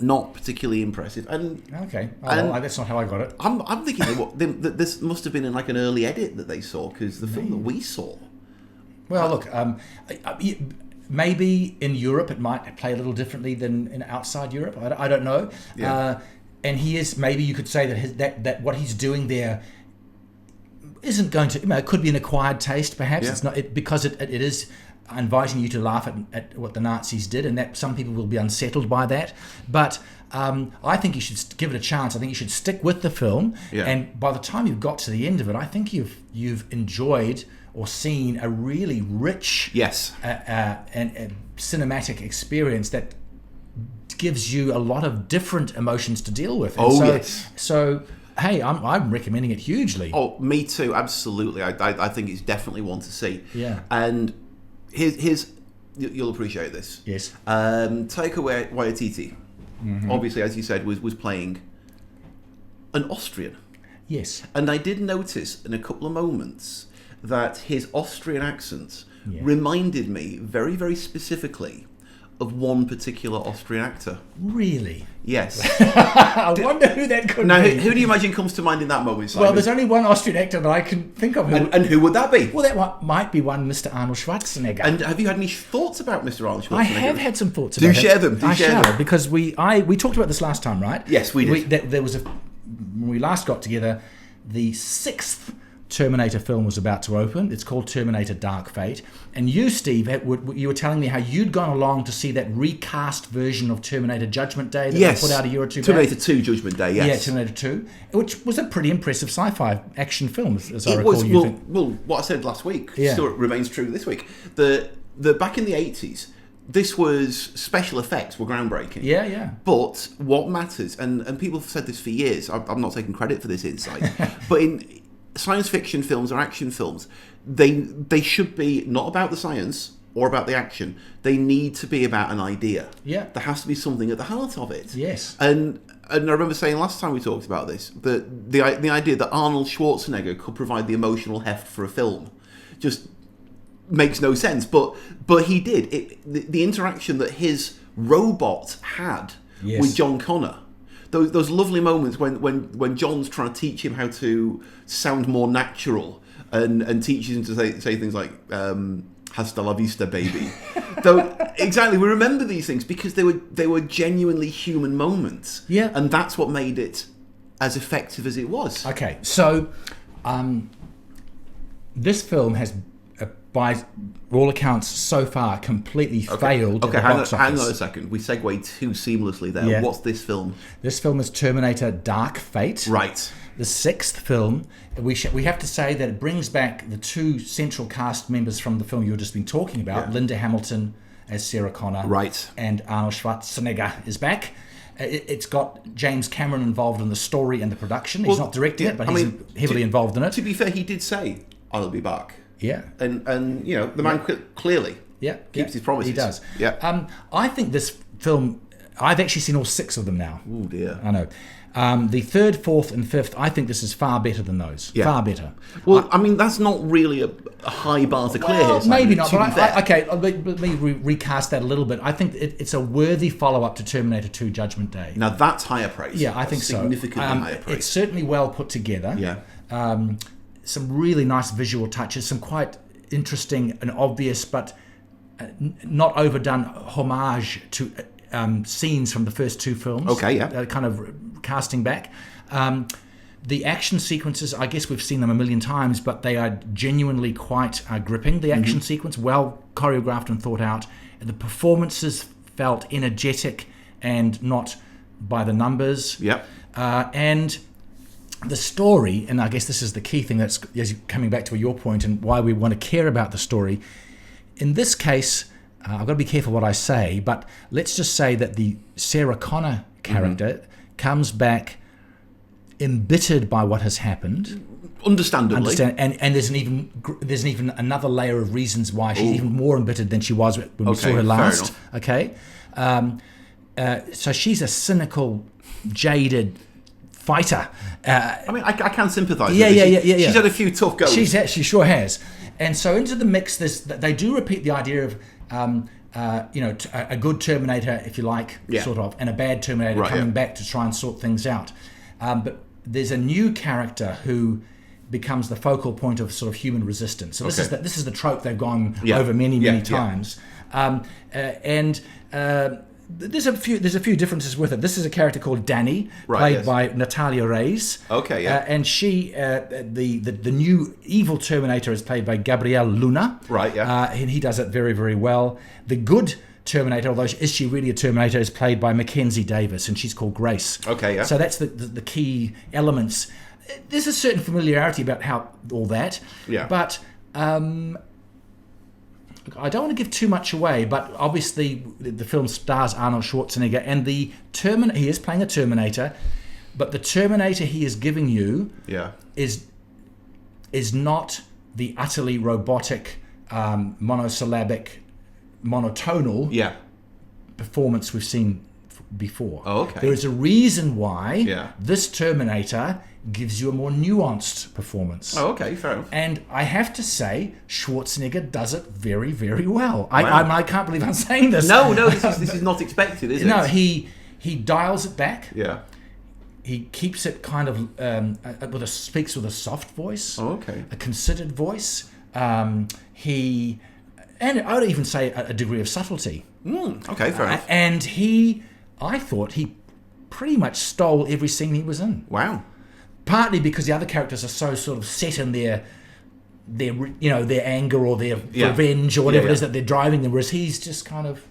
not particularly impressive. And that's not how I got it. I'm thinking that this must have been in like an early edit that they saw, because the film that we saw. Well, look, maybe in Europe it might play a little differently than in outside Europe. I don't know. And maybe you could say that what he's doing there isn't going to. It could be an acquired taste, perhaps. It's not because it is inviting you to laugh at what the Nazis did, and that some people will be unsettled by that. But I think you should give it a chance. I think you should stick with the film, and by the time you've got to the end of it, I think you've enjoyed or seen a really rich and cinematic experience that gives you a lot of different emotions to deal with. So hey, I'm recommending it hugely. Oh, me too, absolutely. I think it's definitely one to see. And here's you'll appreciate this. Taika Waititi, obviously, as you said, was playing an Austrian. And I did notice in a couple of moments that his Austrian accent reminded me very, very specifically of one particular Austrian actor. Really? Yes. I wonder who that could Now, be. who do you imagine comes to mind in that moment, Simon? Well, there's only one Austrian actor that I can think of. And who would that be? Well, might be one Mr. Arnold Schwarzenegger. And have you had any thoughts about Mr. Arnold Schwarzenegger? I have had some thoughts Do about it. share them. I shall, because we talked about this last time, right? Yes, we did. There was when we last got together, the 6th Terminator film was about to open. It's called Terminator Dark Fate. And you, Steve, you were telling me how you'd gone along to see that recast version of Terminator Judgment Day that was put out a year or two Terminator back. 2 Judgment Day, yes. Yeah, Terminator 2, which was a pretty impressive sci-fi action film, as I recall. Well, what I said last week Yeah. still remains true this week. The back in the 80s, this was special effects were groundbreaking. Yeah. But what matters, and people have said this for years, I'm not taking credit for this insight, but in science fiction films or action films, they should be not about the science or about the action. They need to be about an idea. Yeah. There has to be something at the heart of it. Yes. And I remember saying last time we talked about this, that the idea that Arnold Schwarzenegger could provide the emotional heft for a film just makes no sense. But he did. The interaction that his robot had with John Connor, those lovely moments when John's trying to teach him how to sound more natural and teaches him to say things like "Hasta la vista, baby." Though exactly, we remember these things because they were genuinely human moments. Yeah, and that's what made it as effective as it was. Okay, so this film has, by all accounts so far, completely failed at the box office. Hang on a second. We segue too seamlessly there. Yeah. What's this film? This film is Terminator Dark Fate. Right. The 6th film. We have to say that it brings back the 2 central cast members from the film you've just been talking about. Linda Hamilton as Sarah Connor. Right. And Arnold Schwarzenegger is back. It's got James Cameron involved in the story and the production. He's not directing it, but he's heavily involved in it. To be fair, he did say, "I'll be back." Yeah. And you know, the man clearly keeps his promises. He does. Yeah. I think this film, I've actually seen all 6 of them now. Oh dear. I know. The 3rd, 4th, and 5th, I think this is far better than those. Yeah. Far better. Well, I mean, that's not really a high bar to clear here. Simon, Maybe not, to but be fair. let me recast that a little bit. I think it's a worthy follow-up to Terminator 2 Judgment Day. Now that's higher praise. Yeah, I think so. Significantly higher praise. It's certainly well put together. Yeah. Some really nice visual touches, some quite interesting and obvious, but not overdone homage to scenes from the first 2 films. Okay, yeah. Kind of casting back. The action sequences, I guess we've seen them a million times, but they are genuinely quite gripping. The action sequence, well choreographed and thought out. The performances felt energetic and not by the numbers. Yep. And the story, and I guess this is the key thing that's coming back to your point and why we want to care about the story. In this case, I've got to be careful what I say, but let's just say that the Sarah Connor character comes back embittered by what has happened. Understandably. And there's even another layer of reasons why she's even more embittered than she was when we saw her last. Okay, so she's a cynical, jaded fighter. I mean, I can sympathise with Yeah. She's had a few tough goes. She sure has. And so into the mix, they do repeat the idea of a good Terminator, if you like, sort of, and a bad Terminator coming back to try and sort things out. But there's a new character who becomes the focal point of sort of human resistance. So this is the trope they've gone over many times. There's a few differences with it. This is a character called Danny, played by Natalia Reyes. Okay, yeah. And she, the new evil Terminator, is played by Gabriel Luna. Right, yeah. And he does it very, very well. The good Terminator, although is she really a Terminator, is played by Mackenzie Davis, and she's called Grace. Okay, yeah. So that's the key elements. There's a certain familiarity about how all that. Yeah. But I don't want to give too much away, but obviously the film stars Arnold Schwarzenegger, and he is playing a Terminator, but the Terminator he is giving you is not the utterly robotic, monosyllabic, monotonal performance we've seen before. Oh, okay. There is a reason why Yeah. this Terminator gives you a more nuanced performance. Oh, okay, fair enough. And I have to say, Schwarzenegger does it very, very well. Wow. I can't believe I'm saying this. No, this is not expected, is it? No, he dials it back. Yeah. He keeps it kind of speaks with a soft voice. Oh, okay. A considered voice. And I would even say a degree of subtlety. Okay, fair enough. And I thought he pretty much stole every scene he was in. Wow. Partly because the other characters are so sort of set in their anger or their revenge or whatever it is that they're driving them, whereas he's just kind of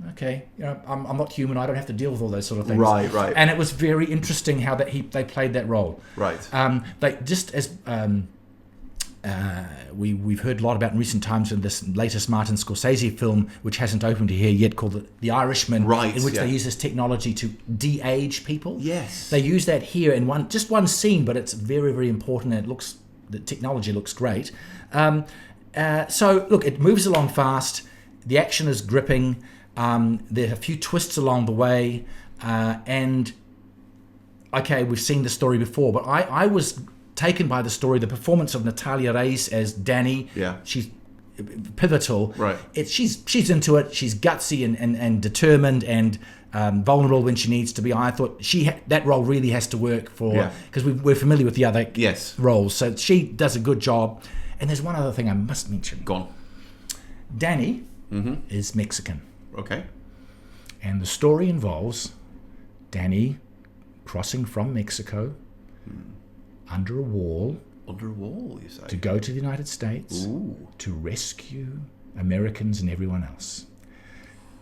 okay, I'm not human, I don't have to deal with all those sort of things. Right. And it was very interesting how they played that role. Right. They just as we've heard a lot about in recent times in this latest Martin Scorsese film, which hasn't opened here yet, called The Irishman, right, in which they use this technology to de-age people. Yes. They use that here in one scene, but it's very, very important, and the technology looks great. So, look, it moves along fast. The action is gripping. There are a few twists along the way. And, okay, we've seen the story before, but I was taken by the story, the performance of Natalia Reyes as Danny. Yeah. She's pivotal. Right. She's into it. She's gutsy and determined and vulnerable when she needs to be. I thought that role really has to work because we're familiar with the other roles. So she does a good job. And there's one other thing I must mention. Go on. Danny is Mexican. Okay. And the story involves Danny crossing from Mexico under a wall. Under a wall, you say? To go to the United States to rescue Americans and everyone else.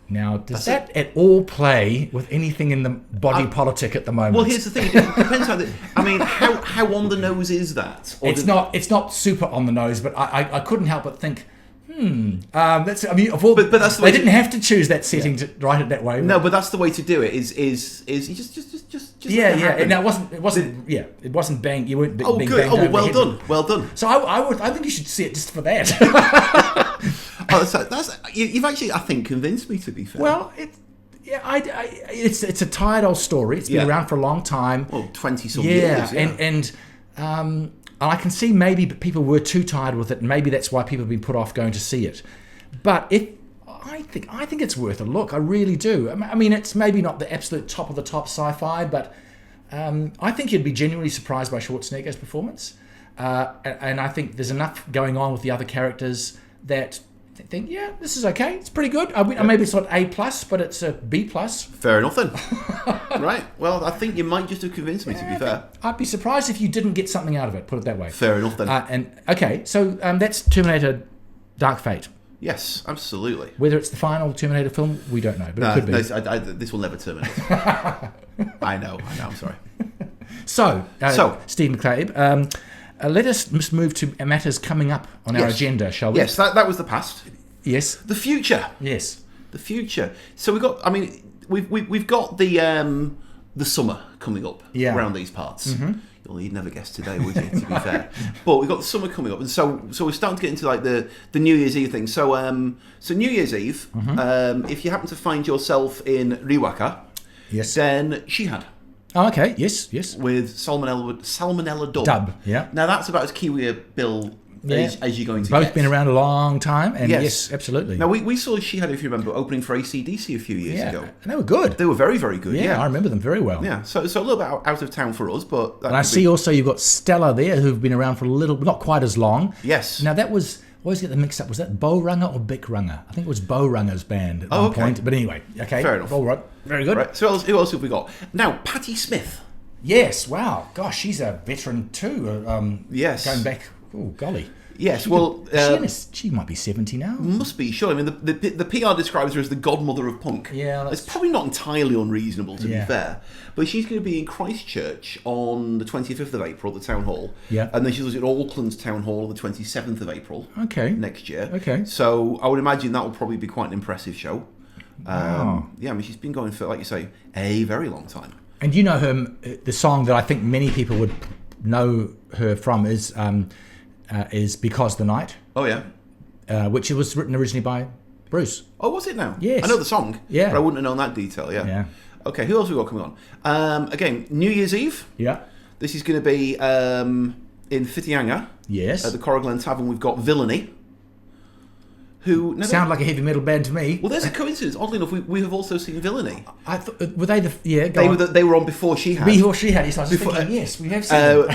Now, does that at all play with anything in the body politic at the moment? Well, here's the thing. It depends how on the nose is that? It's not super on the nose, but I couldn't help but think, that's. I mean, but that's the way they didn't have to choose that setting to write it that way. No, but that's the way to do it. Is you just And it wasn't bang. You weren't. Oh, being good. banged Oh, over well done. So I think you should see it just for that. You've actually, I think, convinced me, to be fair. Well, it's a tired old story. It's been around for a long time. Well, 20-some years. Yeah, and I can see maybe people were too tired with it, and maybe that's why people have been put off going to see it. But I think it's worth a look. I really do. I mean, it's maybe not the absolute top of the top sci-fi, but I think you'd be genuinely surprised by Schwarzenegger's performance. And I think there's enough going on with the other characters that think, this is okay. It's pretty good. Maybe it's not A+, but it's a B+. Fair enough then. Right. Well, I think you might just have convinced me, to be fair. I'd be surprised if you didn't get something out of it, put it that way. Fair enough then. So that's Terminator Dark Fate. Yes, absolutely. Whether it's the final Terminator film, we don't know, but it could be. This will never terminate. I know, I'm sorry. So Steve McCabe, let us move to matters coming up on our agenda, shall we? Yes, that was the past. Yes. The future. Yes. The future. So we've got the summer coming up around these parts. Mm-hmm. Well, you'd never guess today, would you, to be fair? But we've got the summer coming up, and so we're starting to get into like the New Year's Eve thing. So New Year's Eve, if you happen to find yourself in Riwaka, then Shihad. Oh, okay. Yes. With salmonella dub. Yeah. Now that's about as Kiwi a bill as you're going to Both get. been around a long time, and yes absolutely. Now we saw Shihad, if you remember, opening for AC/DC a few years ago. And they were good. They were very, very good. Yeah, I remember them very well. Yeah. So a little bit out of town for us, but and I see also you've got Stella there, who've been around for a little, not quite as long. Yes. Now that was. I always get them mixed up. Was that Bo Runga or Bick Runga? I think it was Bo Runga's band at one point. But anyway, okay. Fair enough. All right. Very good. Right. So who else have we got? Now, Patti Smith. Yes. Wow. Gosh, she's a veteran too. Yes. Going back. Oh, golly. Yes. She might be 70 now. Must be, sure. I mean, the PR describes her as the godmother of punk. Yeah. It's probably not entirely unreasonable, to be fair. But she's going to be in Christchurch on the 25th of April at the Town Hall. Yeah. And then she's at Auckland's Town Hall on the 27th of April. Okay. Next year. Okay. So I would imagine that will probably be quite an impressive show. Wow. Yeah, I mean, she's been going for, like you say, a very long time. And you know her, the song that I think many people would know her from is Because the Night. Oh, yeah. Which was written originally by Bruce. Oh, was it now? Yes. I know the song, but I wouldn't have known that detail, yeah. Okay, who else have we got coming on? Again, New Year's Eve. Yeah. This is going to be in Whitianga. Yes. At the Corrigan Tavern, we've got Villainy. Who sound like a heavy metal band to me. Well, there's a coincidence. Oddly enough, we have also seen Villainy. I thought, were they the? Yeah, they were on before she had. Before she had. So I was thinking, yes, we have seen them.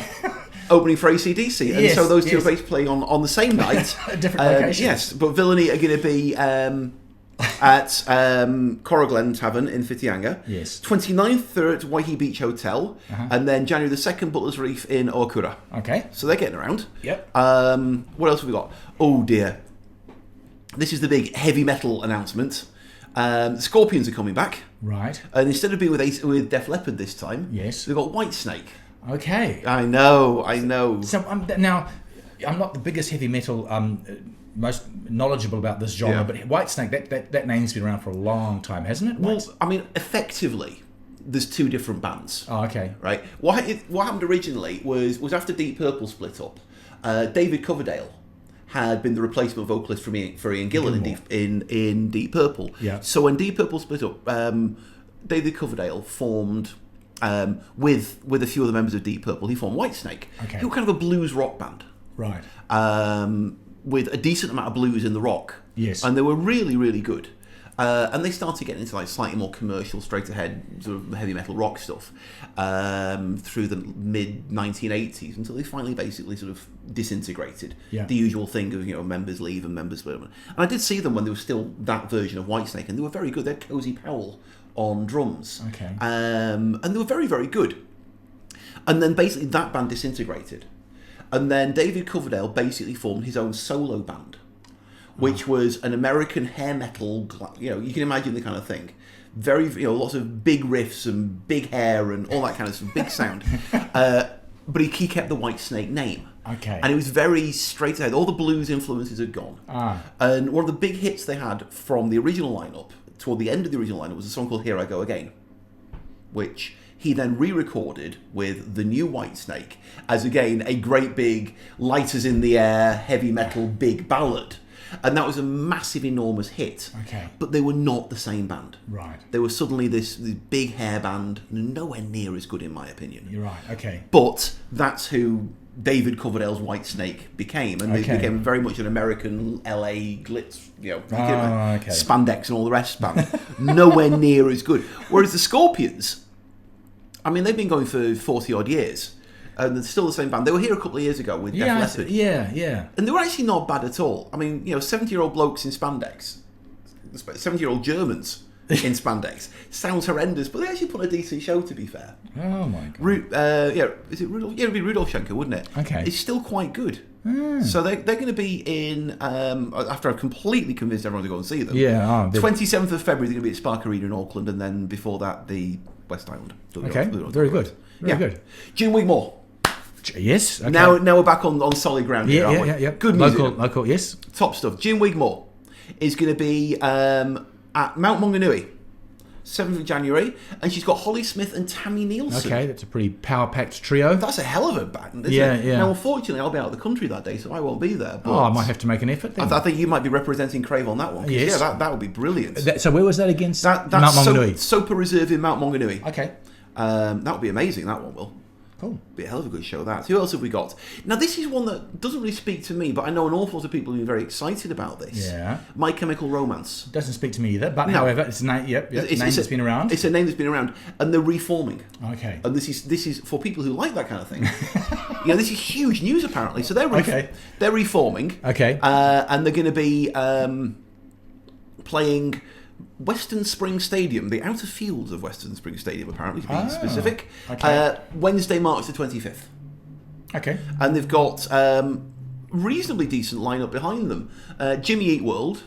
Opening for AC/DC, and Yes, so those two yes. are basically playing on the same night. Different locations. Yes, but Villainy are going to be at Corrigan Tavern in Whitianga. Yes. 29th, they're at Waihi Beach Hotel, and then January the 2nd, Butler's Reef in Oakura. Okay. So they're getting around. Yep. What else have we got? Oh dear. This is the big heavy metal announcement. The Scorpions are coming back. Right. And instead of being with Def Leppard this time, Yes. they've got Whitesnake. Okay. I know. So now, I'm not the biggest heavy metal, most knowledgeable about this genre, Yeah. but Whitesnake, that name's been around for a long time, hasn't it? Well, I mean, effectively, there's two different bands. Oh, okay. Right? What happened originally was after Deep Purple split up, David Coverdale had been the replacement vocalist for Ian Gillan in Deep Purple. Yeah. So when Deep Purple split up, David Coverdale formed with a few of the members of Deep Purple. He formed Whitesnake, who were kind of a blues rock band. Right. With a decent amount of blues in the rock. Yes. And they were really, really good. And they started getting into like slightly more commercial, straight ahead sort of heavy metal rock stuff through the mid 1980s until they finally basically sort of disintegrated. Yeah. The usual thing of members leave and members split. And I did see them when they were still that version of Whitesnake, and they were very good. They had Cozy Powell on drums. Okay. And they were very, very good. And then basically that band disintegrated. And then David Coverdale basically formed his own solo band, which was an American hair metal, you can imagine the kind of thing. Very, lots of big riffs and big hair and all that kind of stuff, big sound. But he kept the Whitesnake name. Okay. And it was very straight ahead. All the blues influences had gone. And one of the big hits they had from the original lineup, toward the end of the original lineup, was a song called Here I Go Again, which he then re-recorded with the new Whitesnake as, again, a great big, lighters in the air, heavy metal, big ballad. And that was a massive, enormous hit. Okay. But they were not the same band. Right. They were suddenly this big hair band, nowhere near as good in my opinion. You're right. Okay. But that's who David Coverdale's Whitesnake became. And they became very much an American LA glitz, spandex and all the rest band. Nowhere near as good. Whereas the Scorpions, I mean, they've been going for 40 odd years. And they're still the same band. They were here a couple of years ago with Def Leppard. Yeah. And they were actually not bad at all. I mean, 70-year-old blokes in spandex, 70-year-old Germans in spandex, sounds horrendous, but they actually put a decent show, to be fair. Oh, my God. Is it Rudolph? Yeah, it would be Rudolph Schenker, wouldn't it? Okay. It's still quite good. So they're going to be in, after I've completely convinced everyone to go and see them, 27th of February, they're going to be at Spark Arena in Auckland, and then before that, the West Island. Okay, very good. Very good. June Wigmore. Yes. Okay. Now we're back on solid ground here, aren't we? Yeah. Good music. Local, yes. Top stuff. June Wigmore is going to be at Mount Maunganui, 7th of January, and she's got Holly Smith and Tammy Nielsen. Okay, that's a pretty power-packed trio. That's a hell of a band, isn't it? Yeah. Now, unfortunately, I'll be out of the country that day, so I won't be there. But I might have to make an effort then. I think you might be representing Crave on that one. Yes. Yeah, that would be brilliant. So where was that against? That's Mount Maunganui. Soper Reserve in Mount Maunganui. Okay. That would be amazing, that one will. Cool. Be a hell of a good show, that. Who else have we got? Now, this is one that doesn't really speak to me, but I know an awful lot of people who are very excited about this. Yeah. My Chemical Romance. Doesn't speak to me either, but however, it's a name. Yep. Name that's been around. It's a name that's been around, and they're reforming. Okay. And this is for people who like that kind of thing. This is huge news apparently. So they're they're reforming. Okay. And they're going to be playing Western Spring Stadium, the outer fields of Western Spring Stadium, apparently, to be specific. Okay. Wednesday, March the 25th. Okay. And they've got reasonably decent lineup behind them. Jimmy Eat World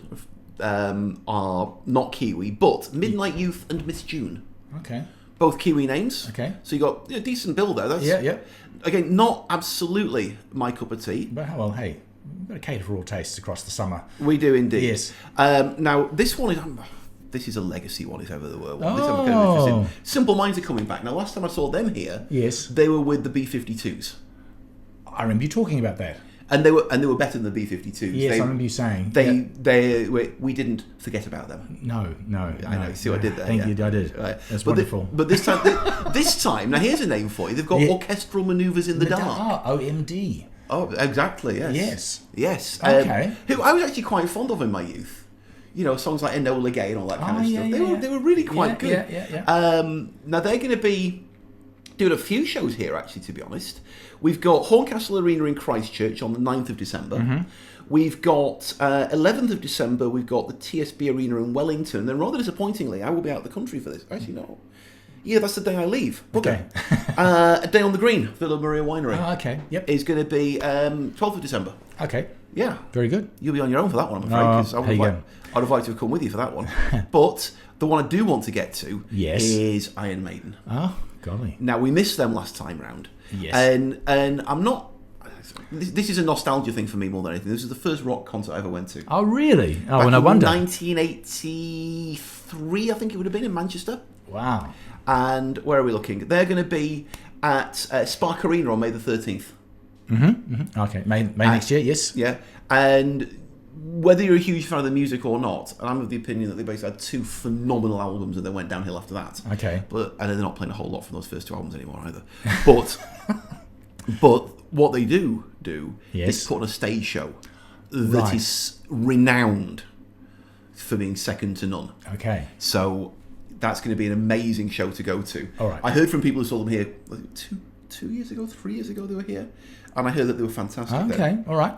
are not Kiwi, but Midnight Youth and Miss June. Okay. Both Kiwi names. Okay. So you got a decent bill there. That's, yeah. Again, not absolutely my cup of tea. But well, hey, we've got to cater for all tastes across the summer. We do indeed. Yes. Now this one is. This is a legacy one, if ever there were one. This is kind of interesting. Simple Minds are coming back. Now, last time I saw them here, yes, they were with the B-52s. I remember you talking about that. And they were better than the B-52s. Yes, I remember you saying. We didn't forget about them. No. I know. See what I did there? Thank you, I did. Right. That's wonderful. But this time, now here's a name for you. They've got orchestral manoeuvres in the dark. OMD. Oh, exactly. Yes. Yes. Okay. Who I was actually quite fond of in my youth. You know, songs like Enola Gay and all that kind of stuff. They were really quite good. Yeah. Now they're going to be doing a few shows here, actually, to be honest. We've got Horncastle Arena in Christchurch on the 9th of December. Mm-hmm. We've got 11th of December, we've got the TSB Arena in Wellington. And then rather disappointingly, I will be out of the country for this. Actually, no. Yeah, that's the day I leave. Okay. A Day on the Green, Villa Maria Winery. Oh, okay. Yep. Is going to be 12th of December. Okay. Yeah. Very good. You'll be on your own for that one, I'm afraid. Because I'd have liked to have come with you for that one. But the one I do want to get to is Iron Maiden. Oh, golly. Now, we missed them last time round. Yes. And I'm not... This is a nostalgia thing for me more than anything. This is the first rock concert I ever went to. Oh, really? Oh, Back no wonder. 1983, I think it would have been, in Manchester. Wow. And where are we looking? They're going to be at Spark Arena on May the 13th. Mm-hmm. Okay, May next year, yes. Yeah. And whether you're a huge fan of the music or not, and I'm of the opinion that they basically had 2 phenomenal albums and they went downhill after that. Okay. But I know they're not playing a whole lot from those first 2 albums anymore either. But what they do is put on a stage show that is renowned for being second to none. Okay. So that's going to be an amazing show to go to. All right. I heard from people who saw them here 2 years ago, 3 years ago they were here, and I heard that they were fantastic. Okay. All right.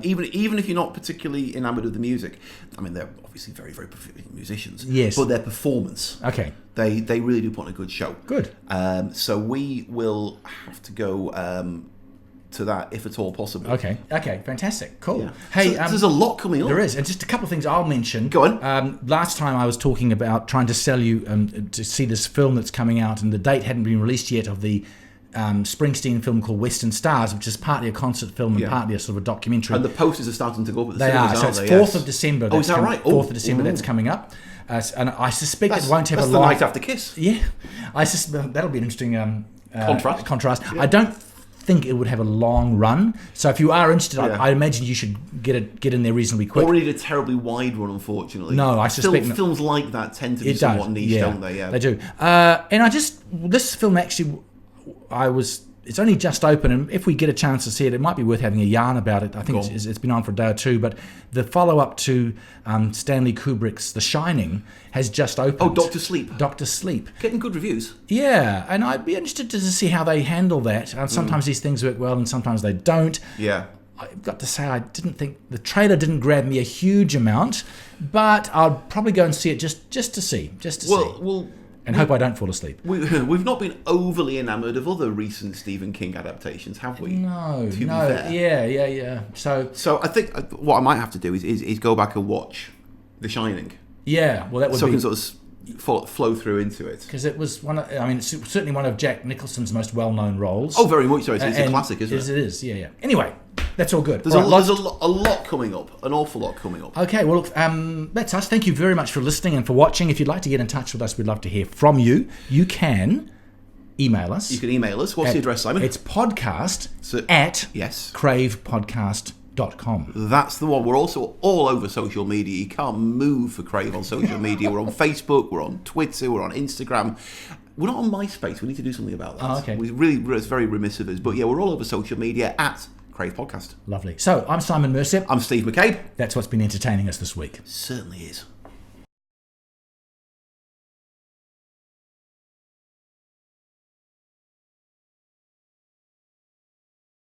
Even if you're not particularly enamoured of the music, I mean, they're obviously very, very proficient musicians. Yes. But their performance, Okay. they really do put on a good show. Good. So we will have to go to that if at all possible. Okay. Fantastic. Cool. Yeah. Hey, so there's a lot coming up. There is, and just a couple of things I'll mention. Go on. Last time I was talking about trying to sell you to see this film that's coming out, and the date hadn't been released yet of the Springsteen film called Western Stars, which is partly a concert film and partly a sort of a documentary. And the posters are starting to go up at the They cinemas, are. So aren't it's they? 4th of December. Oh, is that right? 4th of December, that's coming up. And I suspect it won't have that's a the long... night after Kiss. Yeah. I suspect that'll be an interesting contrast. Yeah. I don't think it would have a long run. So if you are interested, I imagine you should get in there reasonably quick. Or need a terribly wide run, unfortunately. No, I suspect not. Films like that tend to be somewhat niche, don't they? Yeah, they do. And this film actually, it's only just open, and if we get a chance to see it, it might be worth having a yarn about it. I think it's been on for a day or two, but the follow-up to Stanley Kubrick's The Shining has just opened. Oh, Dr. Sleep. Dr. Sleep. Getting good reviews. Yeah, and I'd be interested to see how they handle that. Sometimes these things work well and sometimes they don't. Yeah. I've got to say, I didn't think the trailer didn't grab me a huge amount, but I'll probably go and see it just to see. And hope I don't fall asleep. We've not been overly enamoured of other recent Stephen King adaptations, have we? No. To be fair. Yeah. So I think what I might have to do is go back and watch The Shining. Yeah, well, that would be... So I can sort of flow through into it. Because it was it's certainly one of Jack Nicholson's most well-known roles. Oh, very much so. It's a classic, isn't it? It is, yeah. Anyway, that's all good. There's a lot coming up, an awful lot coming up. Okay, well, that's us. Thank you very much for listening and for watching. If you'd like to get in touch with us, we'd love to hear from you. You can email us. You can email us. What's the address, Simon? It's podcast at cravepodcast.com. That's the one. We're also all over social media. You can't move for Crave on social media. We're on Facebook, we're on Twitter, we're on Instagram. We're not on MySpace. We need to do something about that. Oh, okay. It's very remiss of us. But yeah, we're all over social media at Crave Podcast. Lovely. So, I'm Simon Mercer. I'm Steve McCabe. That's what's been entertaining us this week. Certainly is.